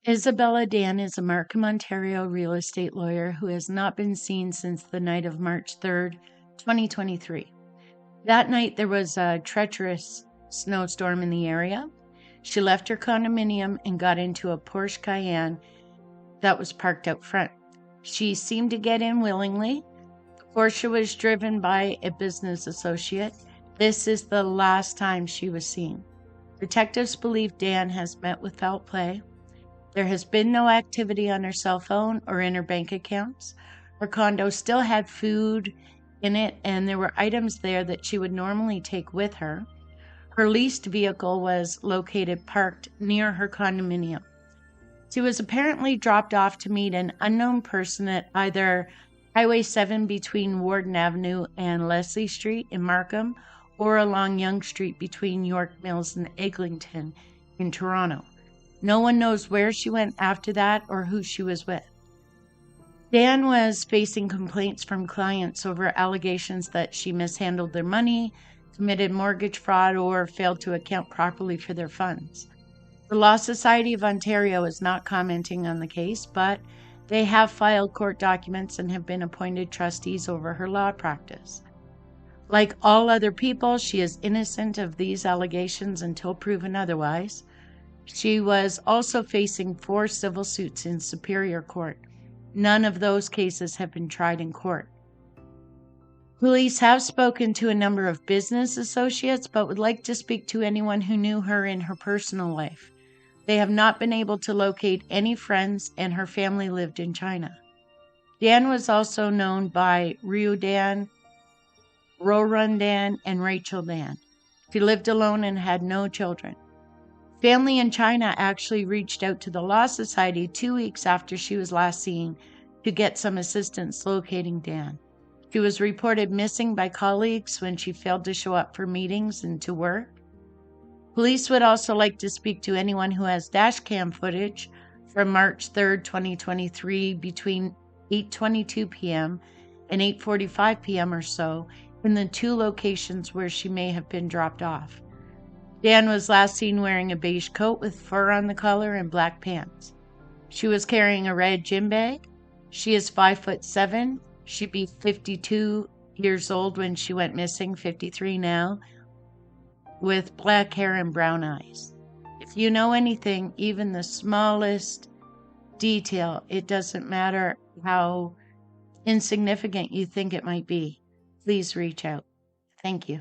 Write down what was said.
Isabella Dan is a Markham, Ontario real estate lawyer who has not been seen since the night of March 3rd, 2023. That night, there was a treacherous snowstorm in the area. She left her condominium and got into a Porsche Cayenne that was parked out front. She seemed to get in willingly. The Porsche was driven by a business associate. This is the last time she was seen. Detectives believe Dan has met with foul play. There has been no activity on her cell phone or in her bank accounts. Her condo still had food in it, and there were items there that she would normally take with her. Her leased vehicle was located parked near her condominium. She was apparently dropped off to meet an unknown person at either Highway 7 between Warden Avenue and Leslie Street in Markham, or along Yonge Street between York Mills and Eglinton in Toronto. No one knows where she went after that or who she was with. Dan was facing complaints from clients over allegations that she mishandled their money, committed mortgage fraud, or failed to account properly for their funds. The Law Society of Ontario is not commenting on the case, but they have filed court documents and have been appointed trustees over her law practice. Like all other people, she is innocent of these allegations until proven otherwise. She was also facing 4 civil suits in Superior Court. None of those cases have been tried in court. Police have spoken to a number of business associates, but would like to speak to anyone who knew her in her personal life. They have not been able to locate any friends, and her family lived in China. Dan was also known by Ryu Dan, Rorun Dan, and Rachel Dan. She lived alone and had no children. Family in China actually reached out to the Law Society 2 weeks after she was last seen to get some assistance locating Dan. She was reported missing by colleagues when she failed to show up for meetings and to work. Police would also like to speak to anyone who has dashcam footage from March 3rd, 2023 between 8:22 p.m. and 8:45 p.m. or so in the 2 locations where she may have been dropped off. Dan was last seen wearing a beige coat with fur on the collar and black pants. She was carrying a red gym bag. She is 5'7". She'd be 52 years old when she went missing, 53 now, with black hair and brown eyes. If you know anything, even the smallest detail, it doesn't matter how insignificant you think it might be, please reach out. Thank you.